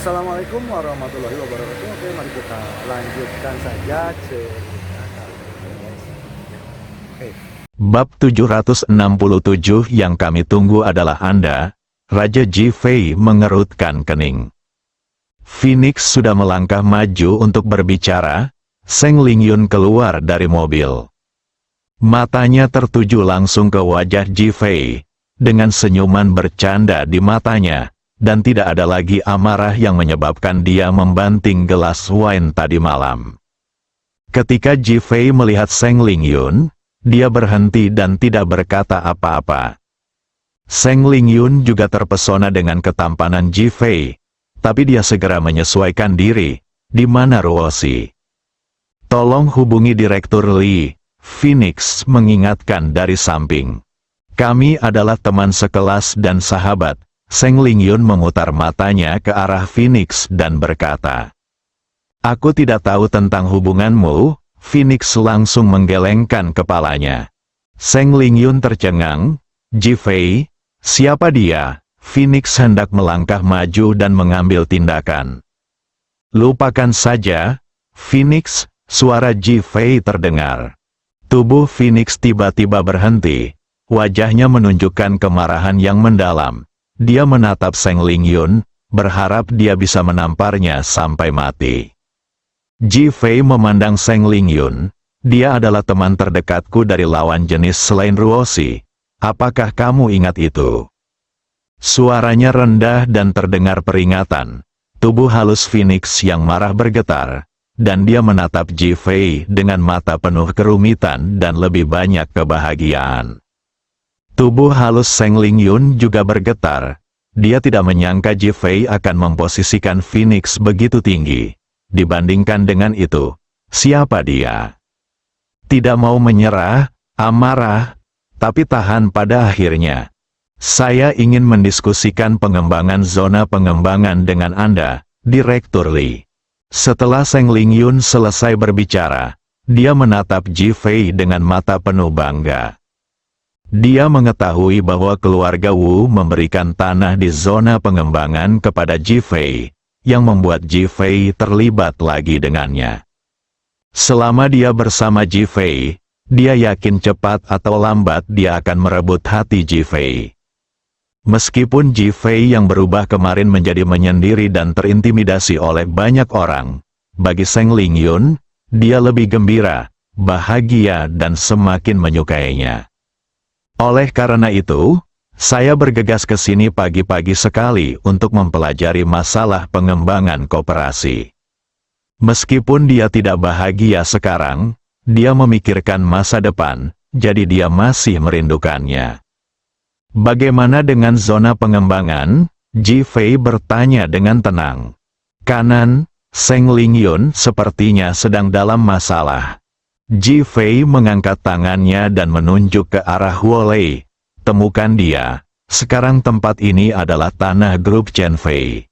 Assalamualaikum warahmatullahi wabarakatuh. Oke, mari kita lanjutkan saja cerita kali ini, guys. Oke. Bab 767 yang kami tunggu adalah Anda. Raja Ji Fei mengerutkan kening. Phoenix sudah melangkah maju untuk berbicara. Seng Lingyun keluar dari mobil. Matanya tertuju langsung ke wajah Ji Fei, dengan senyuman bercanda di matanya, dan tidak ada lagi amarah yang menyebabkan dia membanting gelas wine tadi malam. Ketika Ji Fei melihat Seng Lingyun, dia berhenti dan tidak berkata apa-apa. Seng Lingyun juga terpesona dengan ketampanan Ji Fei, tapi dia segera menyesuaikan diri. Di mana Ruoshi? Tolong hubungi Direktur Li, Phoenix mengingatkan dari samping. Kami adalah teman sekelas dan sahabat. Seng Lingyun memutar matanya ke arah Phoenix dan berkata, "Aku tidak tahu tentang hubunganmu." Phoenix langsung menggelengkan kepalanya. Seng Lingyun tercengang. "Ji Fei, siapa dia?" Phoenix hendak melangkah maju dan mengambil tindakan. "Lupakan saja, Phoenix," suara Ji Fei terdengar. Tubuh Phoenix tiba-tiba berhenti. Wajahnya menunjukkan kemarahan yang mendalam. Dia menatap Seng Lingyun, berharap dia bisa menamparnya sampai mati. Ji Fei memandang Seng Lingyun. "Dia adalah teman terdekatku dari lawan jenis selain Ruoshi. Apakah kamu ingat itu?" Suaranya rendah dan terdengar peringatan. Tubuh halus Phoenix yang marah bergetar, dan dia menatap Ji Fei dengan mata penuh kerumitan dan lebih banyak kebahagiaan. Tubuh halus Seng Lingyun juga bergetar. Dia tidak menyangka Ji Fei akan memposisikan Phoenix begitu tinggi. Dibandingkan dengan itu, siapa dia? Tidak mau menyerah, amarah, tapi tahan pada akhirnya. "Saya ingin mendiskusikan pengembangan zona pengembangan dengan Anda, Direktur Li." Setelah Seng Lingyun selesai berbicara, dia menatap Ji Fei dengan mata penuh bangga. Dia mengetahui bahwa keluarga Wu memberikan tanah di zona pengembangan kepada Ji Fei, yang membuat Ji Fei terlibat lagi dengannya. Selama dia bersama Ji Fei, dia yakin cepat atau lambat dia akan merebut hati Ji Fei. Meskipun Ji Fei yang berubah kemarin menjadi menyendiri dan terintimidasi oleh banyak orang, bagi Seng Lingyun, dia lebih gembira, bahagia dan semakin menyukainya. Oleh karena itu, saya bergegas ke sini pagi-pagi sekali untuk mempelajari masalah pengembangan koperasi. Meskipun dia tidak bahagia sekarang, dia memikirkan masa depan, jadi dia masih merindukannya. "Bagaimana dengan zona pengembangan?" Ji Fei bertanya dengan tenang. "Kanan." Seng Lingyun sepertinya sedang dalam masalah. Ji Fei mengangkat tangannya dan menunjuk ke arah Huolei. "Temukan dia. Sekarang tempat ini adalah tanah grup Chen Fei."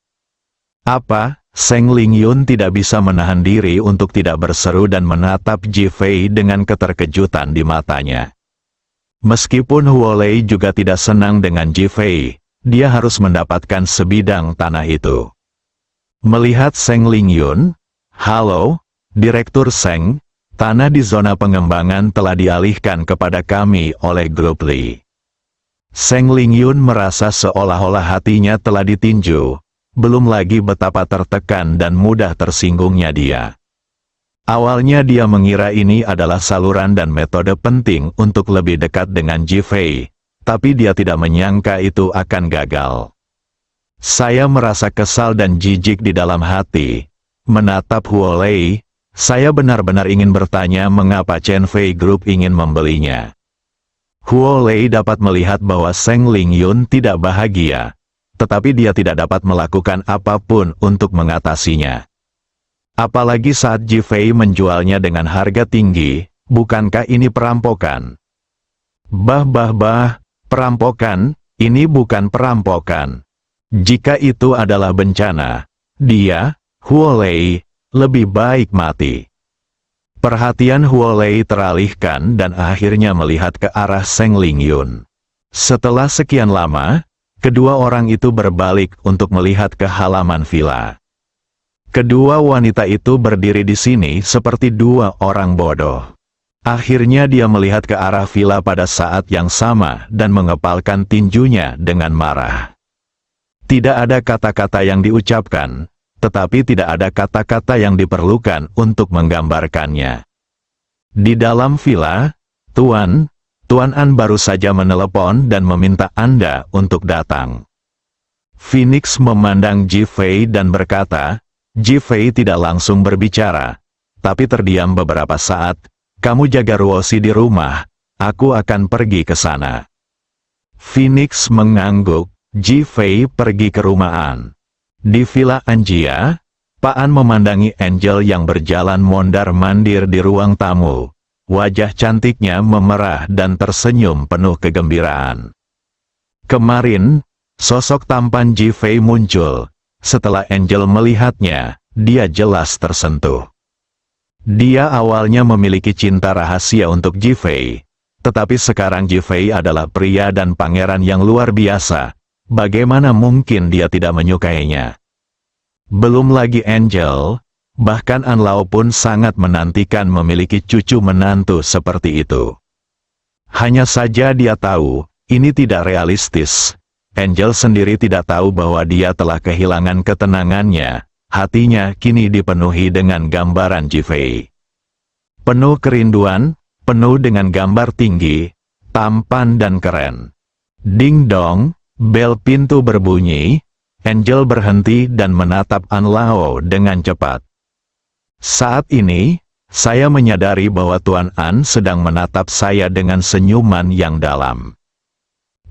"Apa?" Seng Lingyun tidak bisa menahan diri untuk tidak berseru dan menatap Ji Fei dengan keterkejutan di matanya. Meskipun Huolei juga tidak senang dengan Ji Fei, dia harus mendapatkan sebidang tanah itu. Melihat Seng Lingyun, "Halo, Direktur Seng, tanah di zona pengembangan telah dialihkan kepada kami oleh grup Li." Seng Lingyun merasa seolah-olah hatinya telah ditinju, belum lagi betapa tertekan dan mudah tersinggungnya dia. Awalnya dia mengira ini adalah saluran dan metode penting untuk lebih dekat dengan Ji Fei, tapi dia tidak menyangka itu akan gagal. "Saya merasa kesal dan jijik di dalam hati." Menatap Huolei, "Saya benar-benar ingin bertanya mengapa Chen Fei Group ingin membelinya." Huolei dapat melihat bahwa Seng Lingyun tidak bahagia, tetapi dia tidak dapat melakukan apapun untuk mengatasinya. Apalagi saat Ji Fei menjualnya dengan harga tinggi, bukankah ini perampokan? Bah, perampokan, ini bukan perampokan. Jika itu adalah bencana, dia, Huolei, lebih baik mati. Perhatian Huolei teralihkan dan akhirnya melihat ke arah Seng Lingyun. Setelah sekian lama, kedua orang itu berbalik untuk melihat ke halaman villa. Kedua wanita itu berdiri di sini seperti dua orang bodoh. Akhirnya dia melihat ke arah villa pada saat yang sama dan mengepalkan tinjunya dengan marah. Tidak ada kata-kata yang diucapkan, tetapi tidak ada kata-kata yang diperlukan untuk menggambarkannya. Di dalam villa, Tuan An baru saja menelepon dan meminta Anda untuk datang. Phoenix memandang Ji Fei dan berkata, Ji Fei tidak langsung berbicara, tapi terdiam beberapa saat. Kamu jaga Ruosi di rumah, aku akan pergi ke sana. Phoenix mengangguk, Ji Fei pergi ke rumah An. Di Villa Anjia, Pak An memandangi Angel yang berjalan mondar-mandir di ruang tamu. Wajah cantiknya memerah dan tersenyum penuh kegembiraan. Kemarin, sosok tampan Ji Fei muncul. Setelah Angel melihatnya, dia jelas tersentuh. Dia awalnya memiliki cinta rahasia untuk Ji Fei, tetapi sekarang Ji Fei adalah pria dan pangeran yang luar biasa. Bagaimana mungkin dia tidak menyukainya? Belum lagi Angel, bahkan An Lao pun sangat menantikan memiliki cucu menantu seperti itu. Hanya saja dia tahu, ini tidak realistis. Angel sendiri tidak tahu bahwa dia telah kehilangan ketenangannya, hatinya kini dipenuhi dengan gambaran Ji Fei. Penuh kerinduan, penuh dengan gambar tinggi, tampan dan keren. Ding dong, bel pintu berbunyi, Angel berhenti dan menatap An Lao dengan cepat. Saat ini, saya menyadari bahwa Tuan An sedang menatap saya dengan senyuman yang dalam.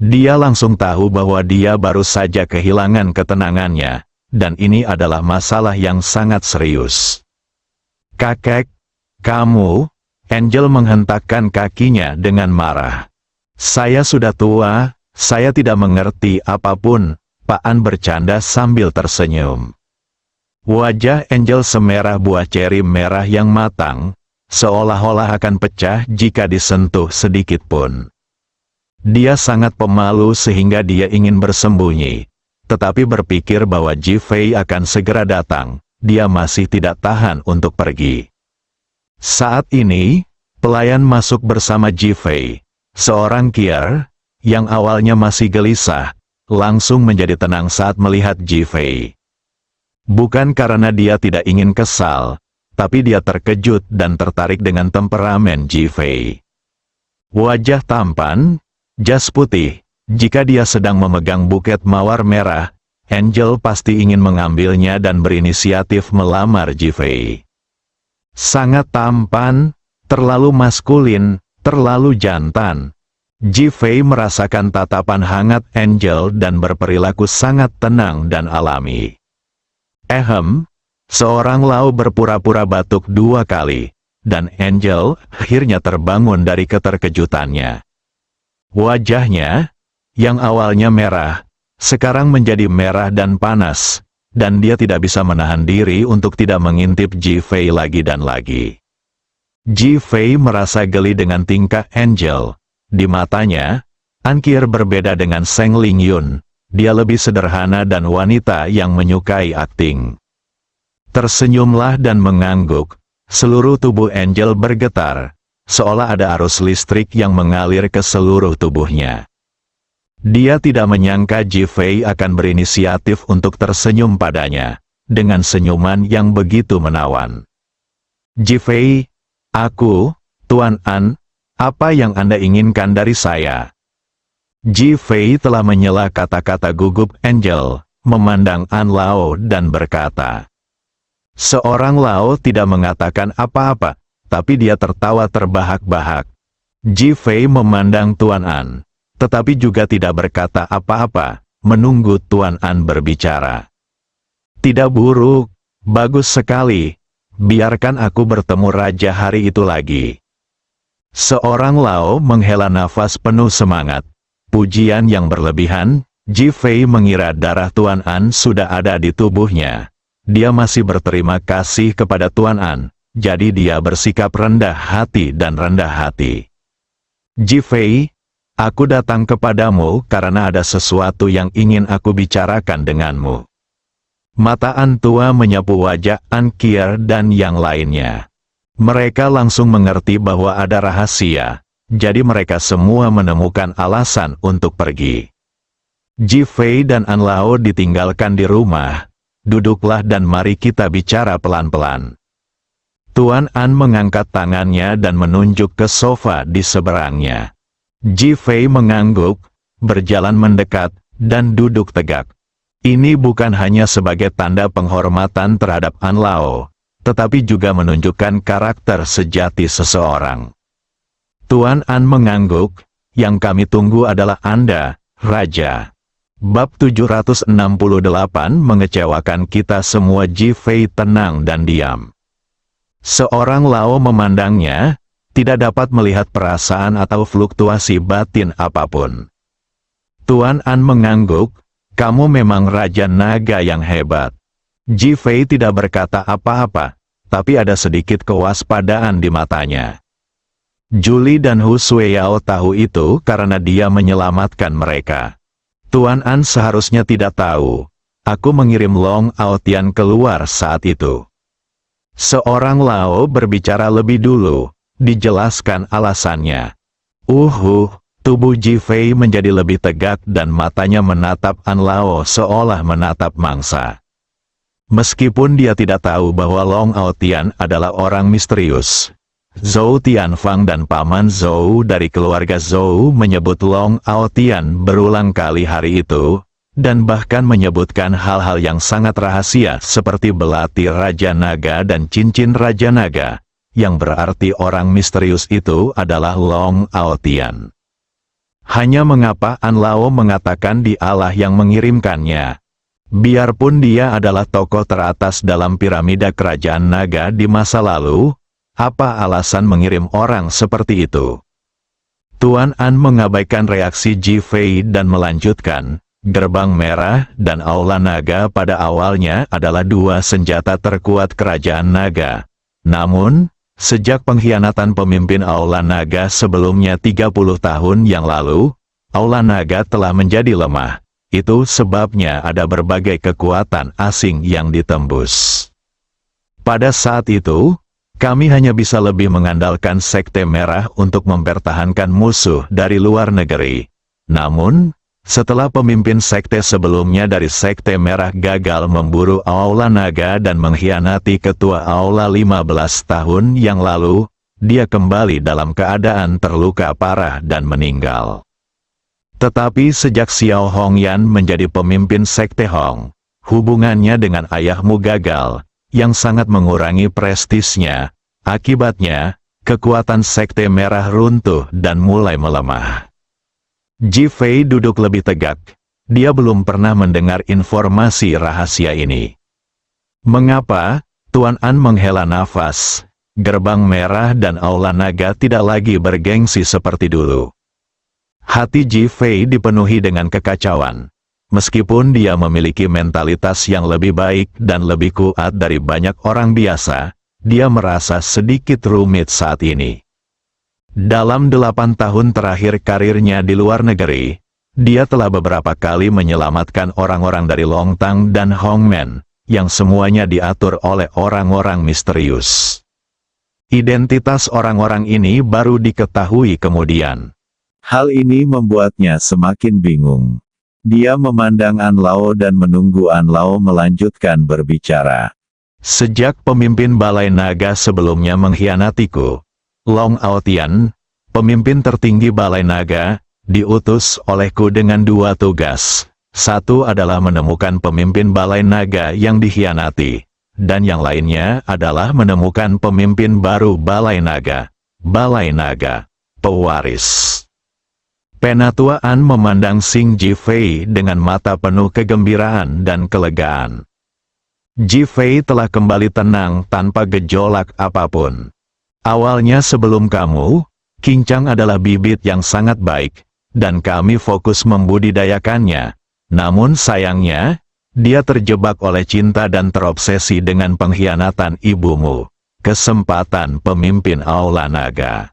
Dia langsung tahu bahwa dia baru saja kehilangan ketenangannya, dan ini adalah masalah yang sangat serius. Kakek, kamu, Angel menghentakkan kakinya dengan marah. Saya sudah tua, saya tidak mengerti apapun, Pak An bercanda sambil tersenyum. Wajah Angel semerah buah ceri merah yang matang, seolah-olah akan pecah jika disentuh sedikit pun. Dia sangat pemalu sehingga dia ingin bersembunyi, tetapi berpikir bahwa Ji Fei akan segera datang, dia masih tidak tahan untuk pergi. Saat ini, pelayan masuk bersama Ji Fei, seorang kier, yang awalnya masih gelisah, langsung menjadi tenang saat melihat Ji Fei. Bukan karena dia tidak ingin kesal, tapi dia terkejut dan tertarik dengan temperamen Ji Fei. Wajah tampan, jas putih, jika dia sedang memegang buket mawar merah, Angel pasti ingin mengambilnya dan berinisiatif melamar Ji Fei. Sangat tampan, terlalu maskulin, terlalu jantan. Ji Fei merasakan tatapan hangat Angel dan berperilaku sangat tenang dan alami. Seorang Lao berpura-pura batuk 2 kali, dan Angel akhirnya terbangun dari keterkejutannya. Wajahnya, yang awalnya merah, sekarang menjadi merah dan panas, dan dia tidak bisa menahan diri untuk tidak mengintip Ji Fei lagi dan lagi. Ji Fei merasa geli dengan tingkah Angel. Di matanya, An Kier berbeda dengan Seng Ling Yun. Dia lebih sederhana dan wanita yang menyukai akting. Tersenyumlah dan mengangguk, seluruh tubuh Angel bergetar, seolah ada arus listrik yang mengalir ke seluruh tubuhnya. Dia tidak menyangka Ji Fei akan berinisiatif untuk tersenyum padanya, dengan senyuman yang begitu menawan. Ji Fei, aku, Tuan An, apa yang Anda inginkan dari saya? Ji Fei telah menyela kata-kata gugup Angel, memandang An Lao dan berkata. Seorang Lao tidak mengatakan apa-apa, tapi dia tertawa terbahak-bahak. Ji Fei memandang Tuan An, tetapi juga tidak berkata apa-apa, menunggu Tuan An berbicara. Tidak buruk, bagus sekali, biarkan aku bertemu raja hari itu lagi. Seorang Lao menghela nafas penuh semangat. Pujian yang berlebihan, Ji Fei mengira darah Tuan An sudah ada di tubuhnya. Dia masih berterima kasih kepada Tuan An, jadi dia bersikap rendah hati dan rendah hati. Ji Fei, aku datang kepadamu karena ada sesuatu yang ingin aku bicarakan denganmu. Mata An tua menyapu wajah An Kier dan yang lainnya. Mereka langsung mengerti bahwa ada rahasia, jadi mereka semua menemukan alasan untuk pergi. Ji Fei dan An Lao ditinggalkan di rumah. Duduklah dan mari kita bicara pelan-pelan. Tuan An mengangkat tangannya dan menunjuk ke sofa di seberangnya. Ji Fei mengangguk, berjalan mendekat, dan duduk tegak. Ini bukan hanya sebagai tanda penghormatan terhadap An Lao, tetapi juga menunjukkan karakter sejati seseorang. Tuan An mengangguk, yang kami tunggu adalah Anda, Raja. Bab 768 mengecewakan kita semua. Ji Fei tenang dan diam. Seorang Lao memandangnya, tidak dapat melihat perasaan atau fluktuasi batin apapun. Tuan An mengangguk, kamu memang Raja Naga yang hebat. Ji Fei tidak berkata apa-apa, tapi ada sedikit kewaspadaan di matanya. Julie dan Hu Sueyao tahu itu karena dia menyelamatkan mereka. Tuan An seharusnya tidak tahu. Aku mengirim Long Aotian keluar saat itu. Seorang Lao berbicara lebih dulu, dijelaskan alasannya. Tubuh Ji Fei menjadi lebih tegak dan matanya menatap An Lao seolah menatap mangsa. Meskipun dia tidak tahu bahwa Long Aotian adalah orang misterius. Zhou Tianfang dan Paman Zhou dari keluarga Zhou menyebut Long Aotian berulang kali hari itu, dan bahkan menyebutkan hal-hal yang sangat rahasia seperti belati Raja Naga dan cincin Raja Naga, yang berarti orang misterius itu adalah Long Aotian. Hanya mengapa An Lao mengatakan dialah yang mengirimkannya? Biarpun dia adalah tokoh teratas dalam piramida kerajaan naga di masa lalu, apa alasan mengirim orang seperti itu? Tuan An mengabaikan reaksi Ji Fei dan melanjutkan, gerbang merah dan aula naga pada awalnya adalah dua senjata terkuat kerajaan naga. Namun, sejak pengkhianatan pemimpin aula naga sebelumnya 30 tahun yang lalu, aula naga telah menjadi lemah. Itu sebabnya ada berbagai kekuatan asing yang ditembus. Pada saat itu, kami hanya bisa lebih mengandalkan Sekte Merah untuk mempertahankan musuh dari luar negeri. Namun, setelah pemimpin sekte sebelumnya dari Sekte Merah gagal memburu Aula Naga dan mengkhianati ketua Aula 15 tahun yang lalu, dia kembali dalam keadaan terluka parah dan meninggal. Tetapi sejak Xiao Hongyan menjadi pemimpin Sekte Hong, hubungannya dengan ayahmu gagal, yang sangat mengurangi prestisnya. Akibatnya, kekuatan Sekte Merah runtuh dan mulai melemah. Ji Fei duduk lebih tegak. Dia belum pernah mendengar informasi rahasia ini. Mengapa? Tuan An menghela nafas. Gerbang merah dan aula naga tidak lagi bergengsi seperti dulu. Hati Ji Fei dipenuhi dengan kekacauan. Meskipun dia memiliki mentalitas yang lebih baik dan lebih kuat dari banyak orang biasa, dia merasa sedikit rumit saat ini. Dalam 8 tahun terakhir karirnya di luar negeri, dia telah beberapa kali menyelamatkan orang-orang dari Long Tang dan Hong Men, yang semuanya diatur oleh orang-orang misterius. Identitas orang-orang ini baru diketahui kemudian. Hal ini membuatnya semakin bingung. Dia memandang An Lao dan menunggu An Lao melanjutkan berbicara. Sejak pemimpin Balai Naga sebelumnya mengkhianatiku, Long Aotian, pemimpin tertinggi Balai Naga, diutus olehku dengan 2 tugas. Satu adalah menemukan pemimpin Balai Naga yang dikhianati, dan yang lainnya adalah menemukan pemimpin baru Balai Naga, pewaris. Penatua An memandang Xing Ji Fei dengan mata penuh kegembiraan dan kelegaan. Ji Fei telah kembali tenang tanpa gejolak apapun. Awalnya sebelum kamu, King Chang adalah bibit yang sangat baik, dan kami fokus membudidayakannya. Namun sayangnya, dia terjebak oleh cinta dan terobsesi dengan pengkhianatan ibumu, kesempatan pemimpin Aula Naga.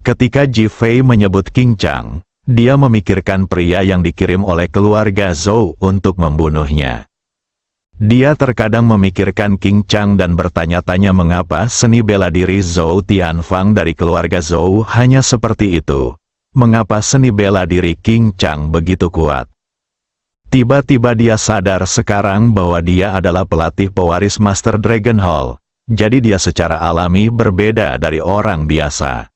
Ketika Ji Fei menyebut King Chang, dia memikirkan pria yang dikirim oleh keluarga Zhou untuk membunuhnya. Dia terkadang memikirkan King Chang dan bertanya-tanya mengapa seni bela diri Zhou Tianfang dari keluarga Zhou hanya seperti itu. Mengapa seni bela diri King Chang begitu kuat? Tiba-tiba dia sadar sekarang bahwa dia adalah pelatih pewaris Master Dragon Hall. Jadi dia secara alami berbeda dari orang biasa.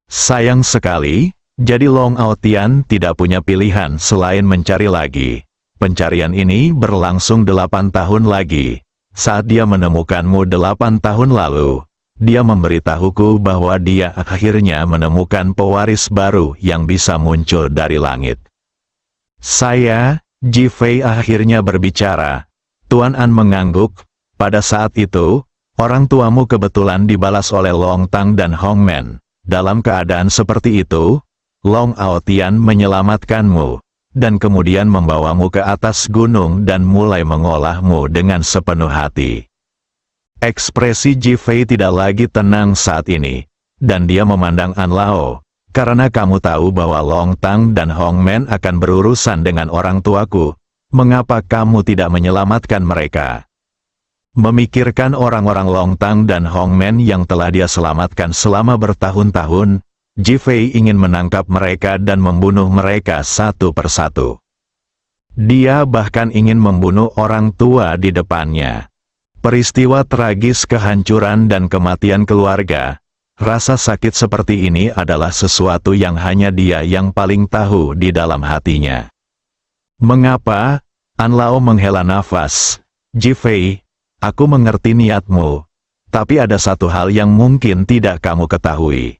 Sayang sekali, jadi Long Aotian tidak punya pilihan selain mencari lagi. Pencarian ini berlangsung 8 tahun lagi. Saat dia menemukanmu 8 tahun lalu, dia memberitahuku bahwa dia akhirnya menemukan pewaris baru yang bisa muncul dari langit. Saya, Ji Fei akhirnya berbicara. Tuan An mengangguk. Pada saat itu, orang tuamu kebetulan dibalas oleh Long Tang dan Hong Men. Dalam keadaan seperti itu, Long Aotian menyelamatkanmu, dan kemudian membawamu ke atas gunung dan mulai mengolahmu dengan sepenuh hati. Ekspresi Ji Fei tidak lagi tenang saat ini, dan dia memandang An Lao, karena kamu tahu bahwa Long Tang dan Hong Men akan berurusan dengan orang tuaku, mengapa kamu tidak menyelamatkan mereka? Memikirkan orang-orang Long Tang dan Hong Men yang telah dia selamatkan selama bertahun-tahun, Ji Fei ingin menangkap mereka dan membunuh mereka satu persatu. Dia bahkan ingin membunuh orang tua di depannya. Peristiwa tragis kehancuran dan kematian keluarga, rasa sakit seperti ini adalah sesuatu yang hanya dia yang paling tahu di dalam hatinya. Mengapa? An Lao menghela nafas. Ji Fei, aku mengerti niatmu, tapi ada satu hal yang mungkin tidak kamu ketahui.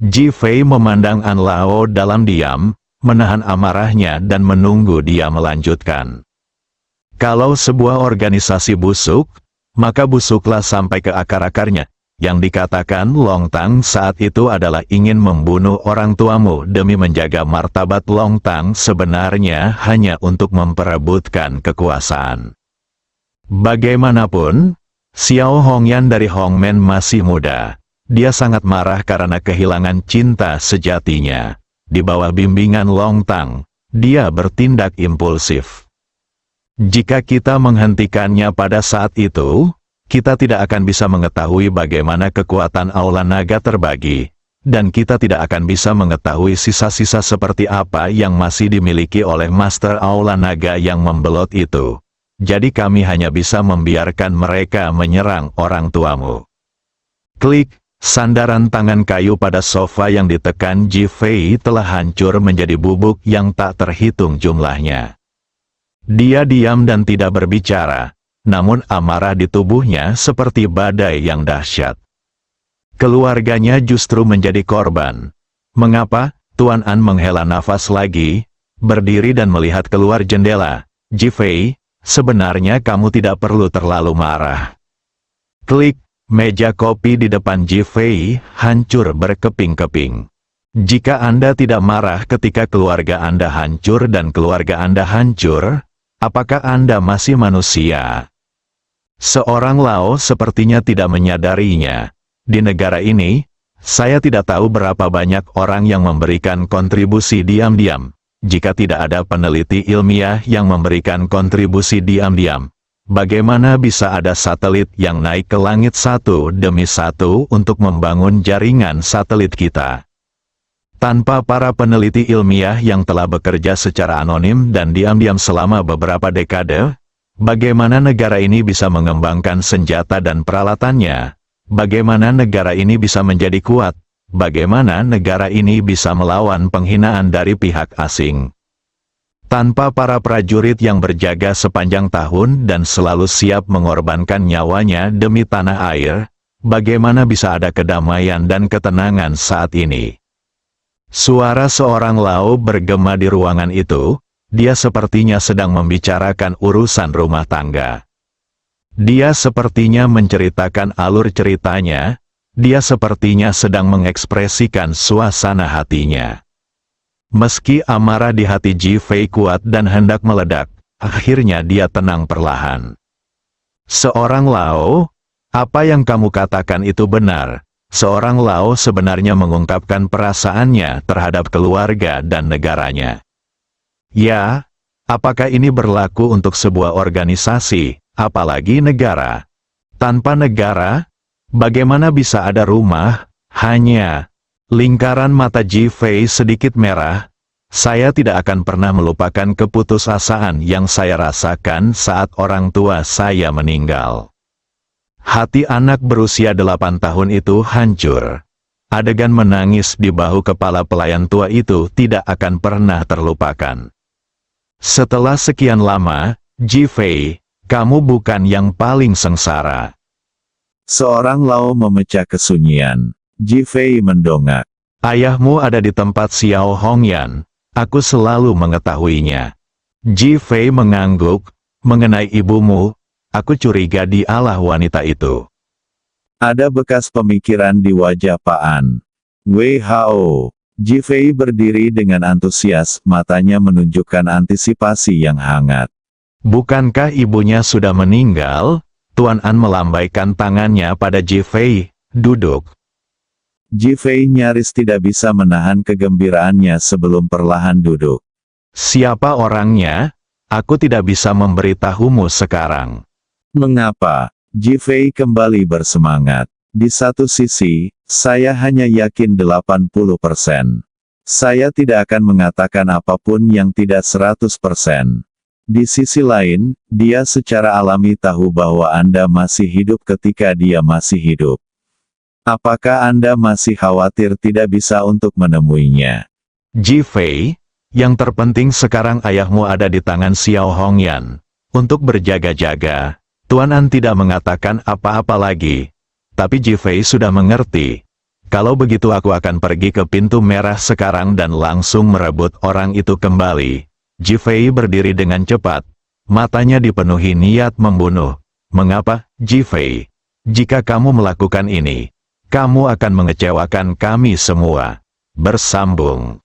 Ji Fei memandang An Lao dalam diam, menahan amarahnya dan menunggu dia melanjutkan. Kalau sebuah organisasi busuk, maka busuklah sampai ke akar-akarnya. Yang dikatakan Long Tang saat itu adalah ingin membunuh orang tuamu demi menjaga martabat Long Tang sebenarnya hanya untuk memperebutkan kekuasaan. Bagaimanapun, Xiao Hongyan dari Hong Men masih muda. Dia sangat marah karena kehilangan cinta sejatinya. Di bawah bimbingan Long Tang, dia bertindak impulsif. Jika kita menghentikannya pada saat itu, kita tidak akan bisa mengetahui bagaimana kekuatan Aula Naga terbagi, dan kita tidak akan bisa mengetahui sisa-sisa seperti apa yang masih dimiliki oleh Master Aula Naga yang membelot itu. Jadi kami hanya bisa membiarkan mereka menyerang orang tuamu. Klik. Sandaran tangan kayu pada sofa yang ditekan Ji Fei telah hancur menjadi bubuk yang tak terhitung jumlahnya. Dia diam dan tidak berbicara, namun amarah di tubuhnya seperti badai yang dahsyat. Keluarganya justru menjadi korban. Mengapa? Tuan An menghela nafas lagi, berdiri dan melihat keluar jendela. Ji Fei, sebenarnya kamu tidak perlu terlalu marah. Klik. Meja kopi di depan Ji Fei hancur berkeping-keping. Jika Anda tidak marah ketika keluarga Anda hancur dan keluarga Anda hancur, apakah Anda masih manusia? Seorang Lao sepertinya tidak menyadarinya. Di negara ini, saya tidak tahu berapa banyak orang yang memberikan kontribusi diam-diam. Jika tidak ada peneliti ilmiah yang memberikan kontribusi diam-diam, bagaimana bisa ada satelit yang naik ke langit satu demi satu untuk membangun jaringan satelit kita? Tanpa para peneliti ilmiah yang telah bekerja secara anonim dan diam-diam selama beberapa dekade, bagaimana negara ini bisa mengembangkan senjata dan peralatannya? Bagaimana negara ini bisa menjadi kuat? Bagaimana negara ini bisa melawan penghinaan dari pihak asing? Tanpa para prajurit yang berjaga sepanjang tahun dan selalu siap mengorbankan nyawanya demi tanah air, bagaimana bisa ada kedamaian dan ketenangan saat ini? Suara seorang Lao bergema di ruangan itu. Dia sepertinya sedang membicarakan urusan rumah tangga. Dia sepertinya menceritakan alur ceritanya. Dia sepertinya sedang mengekspresikan suasana hatinya. Meski amarah di hati Ji Fei kuat dan hendak meledak, akhirnya dia tenang perlahan. Seorang Lao, apa yang kamu katakan itu benar. Seorang Lao sebenarnya mengungkapkan perasaannya terhadap keluarga dan negaranya. Ya, Apakah ini berlaku untuk sebuah organisasi, apalagi negara? Tanpa negara, bagaimana bisa ada rumah? Hanya lingkaran mata Ji Fei sedikit merah. Saya tidak akan pernah melupakan keputusasaan yang saya rasakan saat orang tua saya meninggal. Hati anak berusia 8 tahun itu hancur. Adegan menangis di bahu kepala pelayan tua itu tidak akan pernah terlupakan. Setelah sekian lama, Ji Fei, kamu bukan yang paling sengsara. Seorang Lao memecah kesunyian. Ji Fei mendongak. Ayahmu ada di tempat Xiao Hongyan. Aku selalu mengetahuinya. Ji Fei mengangguk. Mengenai ibumu, aku curiga dialah wanita itu. Ada bekas pemikiran di wajah Pak An. WHO. Ji Fei berdiri dengan antusias, matanya menunjukkan antisipasi yang hangat. Bukankah ibunya sudah meninggal? Tuan An melambaikan tangannya pada Ji Fei. Duduk. Ji Fei nyaris tidak bisa menahan kegembiraannya sebelum perlahan duduk. Siapa orangnya? Aku tidak bisa memberitahumu sekarang. Mengapa? Ji Fei kembali bersemangat. Di satu sisi, saya hanya yakin 80%. Saya tidak akan mengatakan apapun yang tidak 100%. Di sisi lain, dia secara alami tahu bahwa Anda masih hidup ketika dia masih hidup. Apakah Anda masih khawatir tidak bisa untuk menemuinya? Ji Fei, yang terpenting sekarang ayahmu ada di tangan Xiao Hongyan. Untuk berjaga-jaga, Tuan An tidak mengatakan apa-apa lagi. Tapi Ji Fei sudah mengerti. Kalau begitu aku akan pergi ke pintu merah sekarang dan langsung merebut orang itu kembali. Ji Fei berdiri dengan cepat. Matanya dipenuhi niat membunuh. Mengapa, Ji Fei? Jika kamu melakukan ini, kamu akan mengecewakan kami semua. Bersambung.